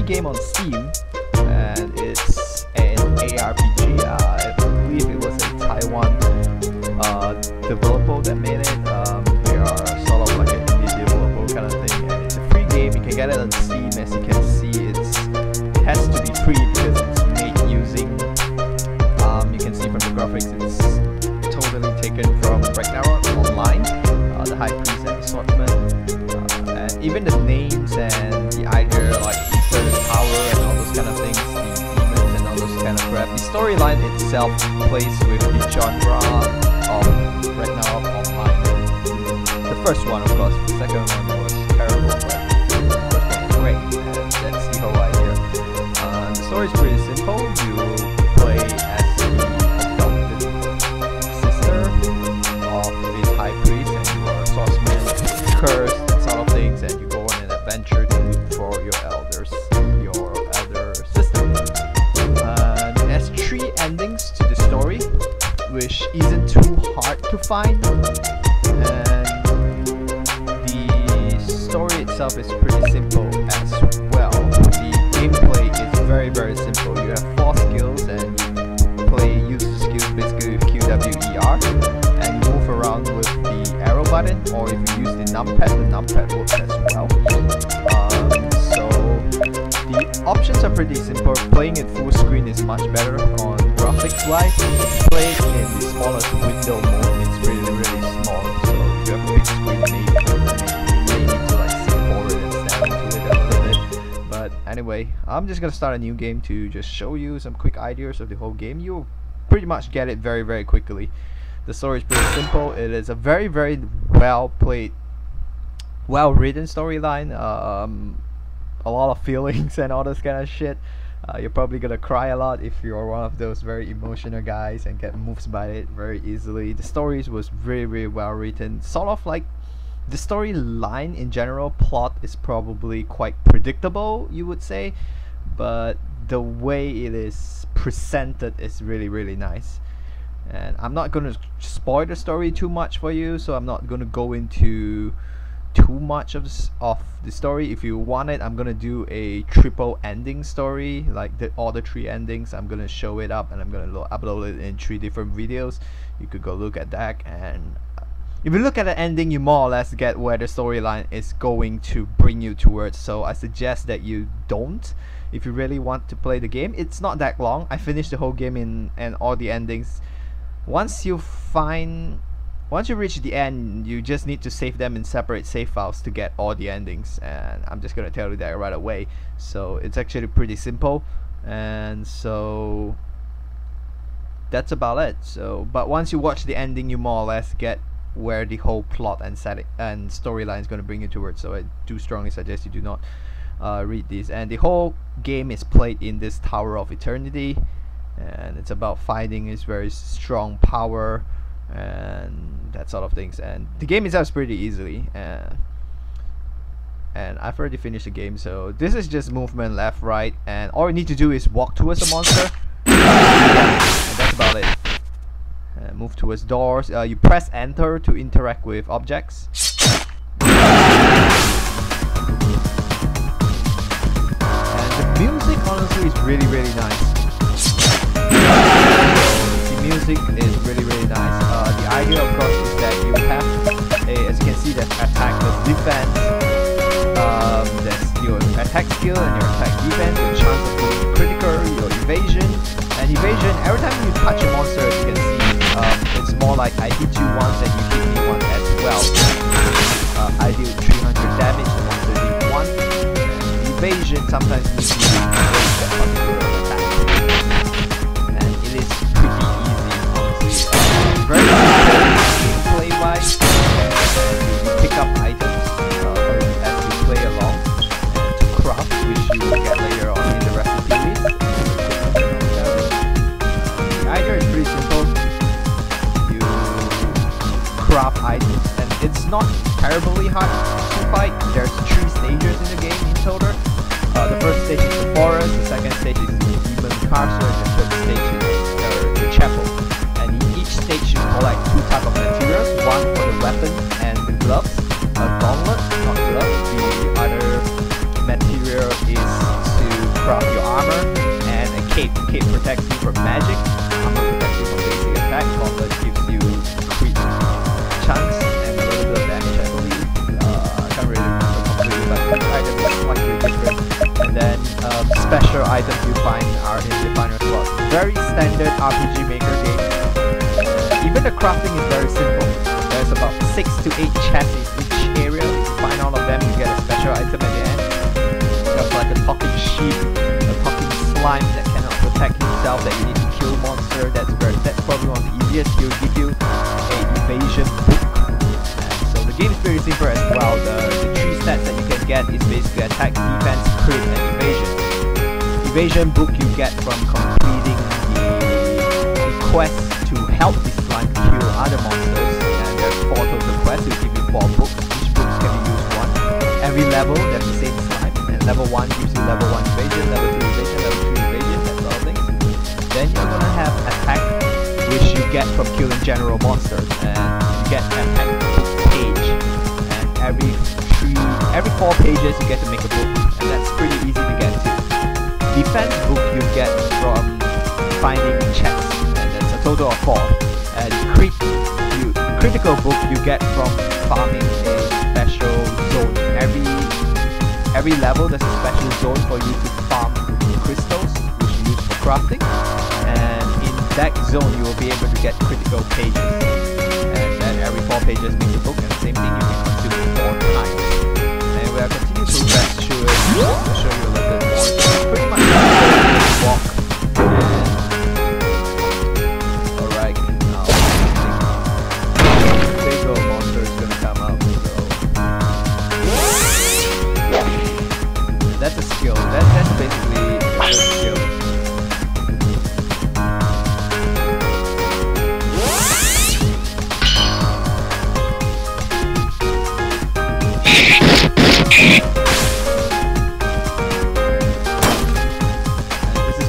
game on Steam, and it's an ARPG. I believe it was a Taiwan developer that made it. They are sort of like an indie developer kind of thing, and it's a free game. You can get it on Steam. As you can see, it has to be free because it's made using. You can see from the graphics, it's totally taken from Ragnarok Online, the High Priest and the Swordsman, and even the names and the idea like Eternal Power and all those kind of things, the demons and all those kind of crap. The storyline itself plays with the genre of Ragnarok Online. The first one, of course. The second one was terrible, but the first one was great. And that's the whole idea. The story is pretty simple. You play as the adopted sister of this high priest, and you are a swordsman, cursed, and sort of things, and you go on an adventure to look for your elder sister. There's 3 endings to the story, which isn't too hard to find, and the story itself is pretty simple as well. The gameplay is very, very simple. You have 4 skills, and you use the skills basically with QWER, and you move around with the arrow button, or if you use the numpad works as well. So the options are pretty simple. Playing it full screen is much better on graphics wise. Play it in the smallest window mode, it's really, really small. So if you have a big screen, maybe need to like sit forward and stand into it a little bit. But anyway, I'm just gonna start a new game to just show you some quick ideas of the whole game. You'll pretty much get it very, very quickly. The story is pretty simple. It is a very, very well played, well written storyline. A lot of feelings and all this kind of shit. You're probably gonna cry a lot if you're one of those very emotional guys and get moved by it very easily. The stories was very, very well written. Sort of like the storyline in general, plot is probably quite predictable, you would say, but the way it is presented is really, really nice. And I'm not gonna spoil the story too much for you, so I'm not gonna go into too much of the story. If you want it, I'm gonna do a triple ending story, like all the 3 endings. I'm gonna show it up, and I'm gonna upload it in 3 different videos. You could go look at that, and if you look at the ending, you more or less get where the storyline is going to bring you towards. So I suggest that you don't, if you really want to play the game. It's not that long. I finished the whole game and all the endings. Once you reach the end, you just need to save them in separate save files to get all the endings, and I'm just gonna tell you that right away. So it's actually pretty simple, and so that's about it. So but once you watch the ending, you more or less get where the whole plot and setting and storyline is going to bring you towards. So I do strongly suggest you do not read these. And the whole game is played in this Tower of Eternity, and it's about finding his very strong power and that sort of things. And the game itself is pretty easily, and I've already finished the game. So this is just movement left, right, and all you need to do is walk towards a monster, and that's about it. Move towards doors. You press enter to interact with objects. And the music honestly is really, really nice. The music is really, really nice. The idea, of course, is that you have as you can see, there's attack, there's defense, there's your attack skill and your attack defense, your chance of being critical, your evasion. And evasion, every time you touch a monster, as you can see, it's more like I hit you once and you hit me once as well. I deal 300 damage, the monster deal 1. And evasion sometimes means you break that particular attack. And it is pretty easy, honestly. Very simple gameplay wise. You pick up items as you play along to craft, which you will get later on in the rest of the series. The idea is pretty simple. You craft items, and it's not terribly hard to fight. There's 3 stages in the game in total. The first stage is the forest, the second stage is the demon castle, and the third stage is the chapel. And in each stage you collect 2 types of materials, one for the weapon and the gloves, a gauntlet, not gloves. The other material is to special items you find are in the final slot. Very standard RPG Maker game. Even the crafting is very simple. There's about 6 to 8 chests in each area. If you find all of them, you get a special item at the end. There's like a talking sheep, a talking slime that cannot protect himself, that you need to kill monster. That's probably one of the easiest. He'll give you a evasion book. And so the game is pretty simple as well. The 3 stats that you can get is basically attack, defense, crit, and evasion. Evasion book you get from completing the quest to help this slime kill other monsters, and there's 4 total quests, so give you 4 books. Each book can be used once. Every level there's the same slime, and level 1 gives you level 1 evasion, level 2 evasion, level 3 evasion, that sort of things. Then you're gonna have attack, which you get from killing general monsters, and you get attack page, and every 4 pages you get to make a book, and that's pretty easy to get to. Defense book you get from finding chests, and that's a total of 4. And critical book you get from farming a special zone. Every level there's a special zone for you to farm crystals, which you use for crafting. And in that zone you will be able to get critical pages. And then every 4 pages makes a book, and the same thing you can consume 4 times. And we are continuing to progress through it. I'll show you a little bit more. So pretty much walk. Alright, now critical monster is gonna come out. So that's a skill. That's basically a skill.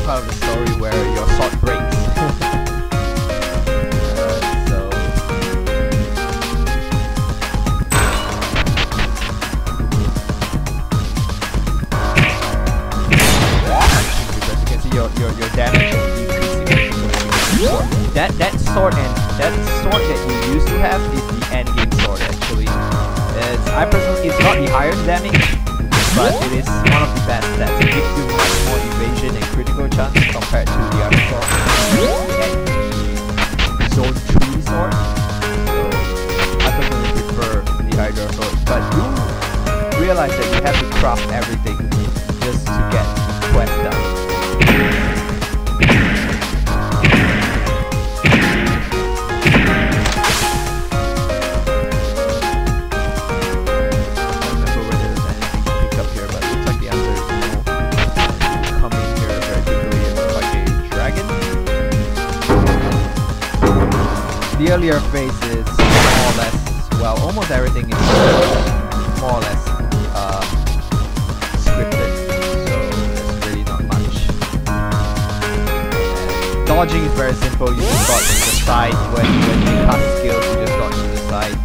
Of the story where your sword breaks. Because you can see your damage is decreasing. That sword that you used to have is the end game sword actually. It's not the highest damage, but it is one of the best stats. It gives you much more evasion and critical chance compared to the other sword and the Zone 3 sword. So I personally prefer the Hydra sword, but you realize that you have to craft everything just to get the quest done. The earlier phases, more or less, well, almost everything is more or less scripted, so there's really not much. And dodging is very simple. You just dodge to the side. When you cast skills, you just dodge to the side.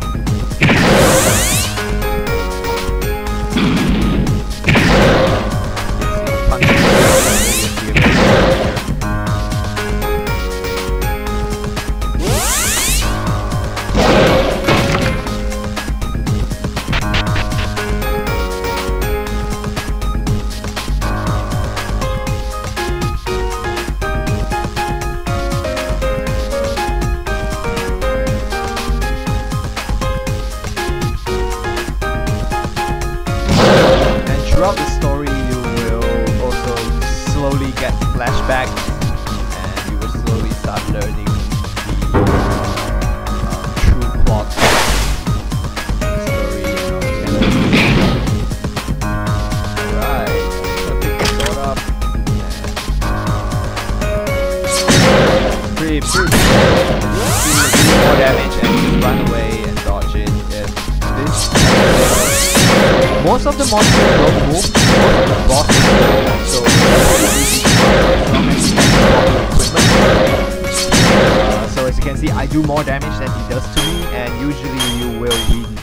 Throughout the story, you will also slowly get flashbacks, and you will slowly start learning the true plot of the story and all this kind of thing. Alright, so pick the sword up. Pretty good. Do more damage and just run away and dodge it. Most of the monsters don't move, most of the bosses don't, so so as you can see, I do more damage than he does to me, and usually you will win.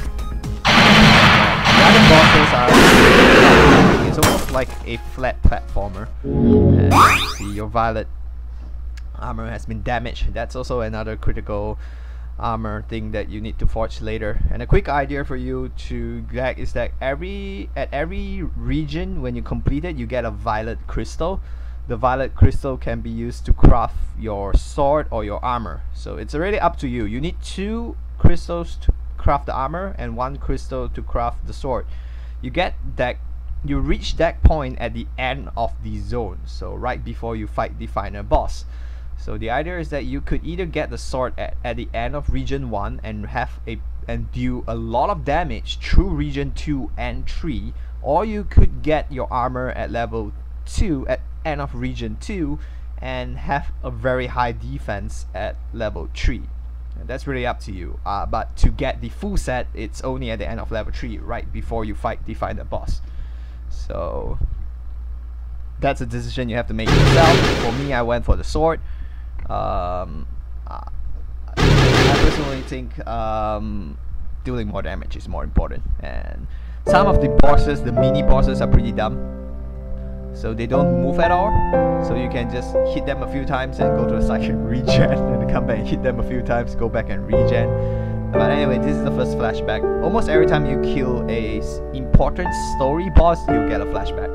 The other bosses are it's almost like a flat platformer. And you see your violet armor has been damaged. That's also another critical armor thing that you need to forge later. And a quick idea for you to get is that at every region when you complete it, you get a violet crystal. The violet crystal can be used to craft your sword or your armor. So it's really up to you. You need 2 crystals to craft the armor and 1 crystal to craft the sword. You reach that point at the end of the zone, so right before you fight the final boss. So the idea is that you could either get the sword at the end of region 1 and do a lot of damage through region 2 and 3, or you could get your armor at level 2 at end of region 2 and have a very high defense at level 3. And that's really up to you, but to get the full set, it's only at the end of level 3, right before you fight the final boss. So that's a decision you have to make yourself. For me, I went for the sword. I personally think dealing more damage is more important, and some of the bosses, the mini bosses, are pretty dumb. So they don't move at all, so you can just hit them a few times and go to a second regen, and come back and hit them a few times, go back and regen. But anyway, this is the first flashback. Almost every time you kill a important story boss, you get a flashback.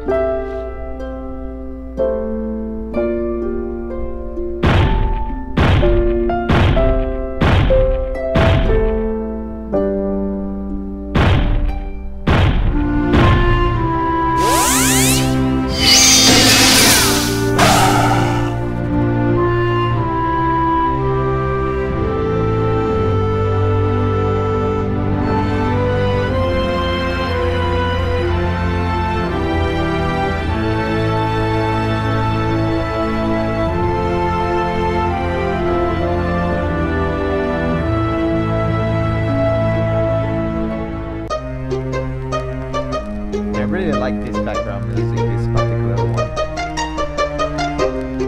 Like this background music, this particular one.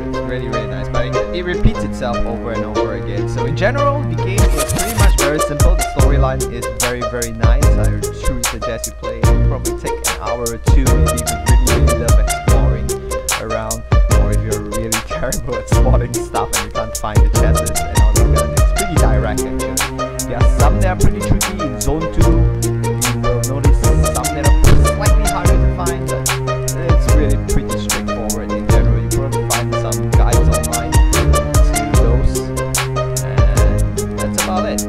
It's really nice, but it repeats itself over and over again. So in general, the game is pretty much very simple. The storyline is very nice. I truly suggest you play. It'll probably take an hour or 2 if you really love exploring around, or if you're really terrible at spotting stuff and you can't find the chests and all that kind of things. It's pretty direct actually. There are some that are pretty tricky. In Zone 2, you will notice some that are slightly harder to find, but it's really pretty straightforward. In general, you probably find some guides online to those, and that's about it.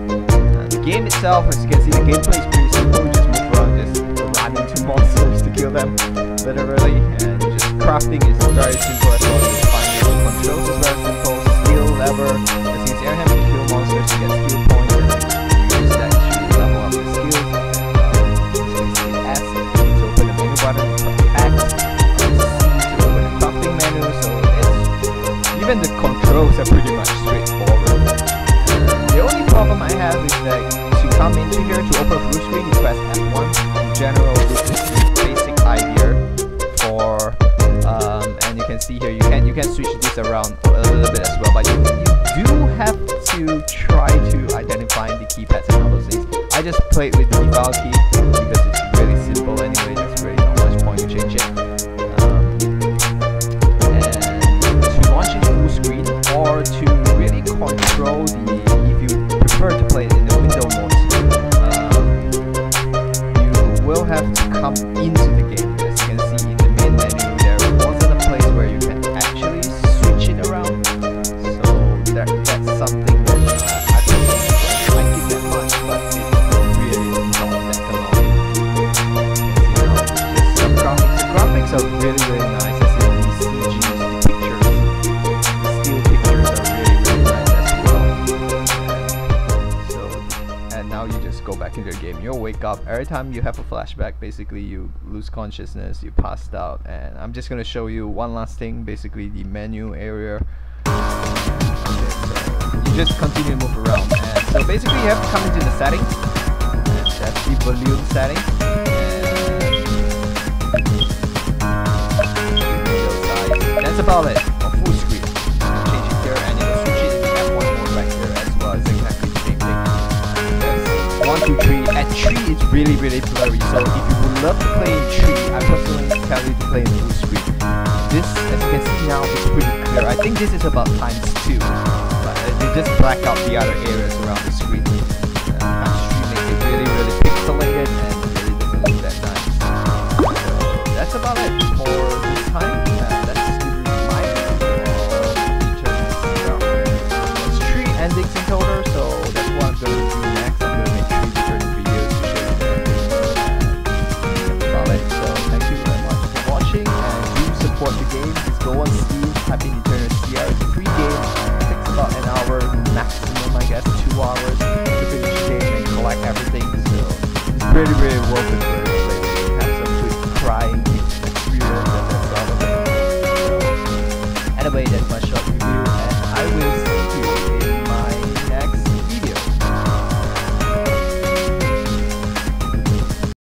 The game itself, as you can see, the gameplay is pretty simple. You just move around, just run into monsters to kill them, literally, and just crafting is very simple as well. You find the controls is very simple. Skill lever, as you can see, every time you kill monsters, you get skill points, and you use that to level up your skills. Button, X, C to open the crafting menu, so even the controls are pretty much straightforward. The only problem I have is that to come into here to open full screen, you press F1. In general, this is the basic idea for, and you can see here you can switch this around a little bit as well, but you do have to try to identify the keypads and all those things. I just played with the default key because it's really simple anyway. There's really not much point to change it. And to launch it full screen, or to really control the, if you prefer to play it in the window mode, you will have to come into the game. As you can see in the main menu, there wasn't a place where you can actually switch it around. So that's something that I don't like it that much, but it's really not that graphics are really nice. As in these CGs, the pictures, the still pictures are really nice as well. So, and now you just go back into the game. You'll wake up every time you have a flashback. Basically, you lose consciousness, you passed out, and I'm just gonna show you one last thing. Basically, the menu area. Okay, so you just continue to move around, and so basically you have to come into the settings. And that's the volume settings. That's about it. On full screen, change it here, and it'll switch it to F1 mode right here as well. It's exactly the same thing. There's 1, 2, 3. At 3, it's really blurry. So if you would love to play in 3, I personally tell you to play in full screen. This, as you can see now, is pretty clear. I think this is about ×2, but this just black out the other areas around the screen. I'm streaming it really pixelated and really doesn't look that nice. So that's about it for this time. Let's give you my There's 3 endings in total, so that's what I'm going to do next. I'm going to make 3 different videos to show you the endings. That's about it. So thank you very much for watching, and do support the game. Just go on Steam, type in Eternal Senia. It's a free game. It takes about an hour maximum, I guess, 2 hours to finish the game and collect everything. So it's really worth it for this place. You have some good crying experience and that sort of thing. So anyway, that's my show.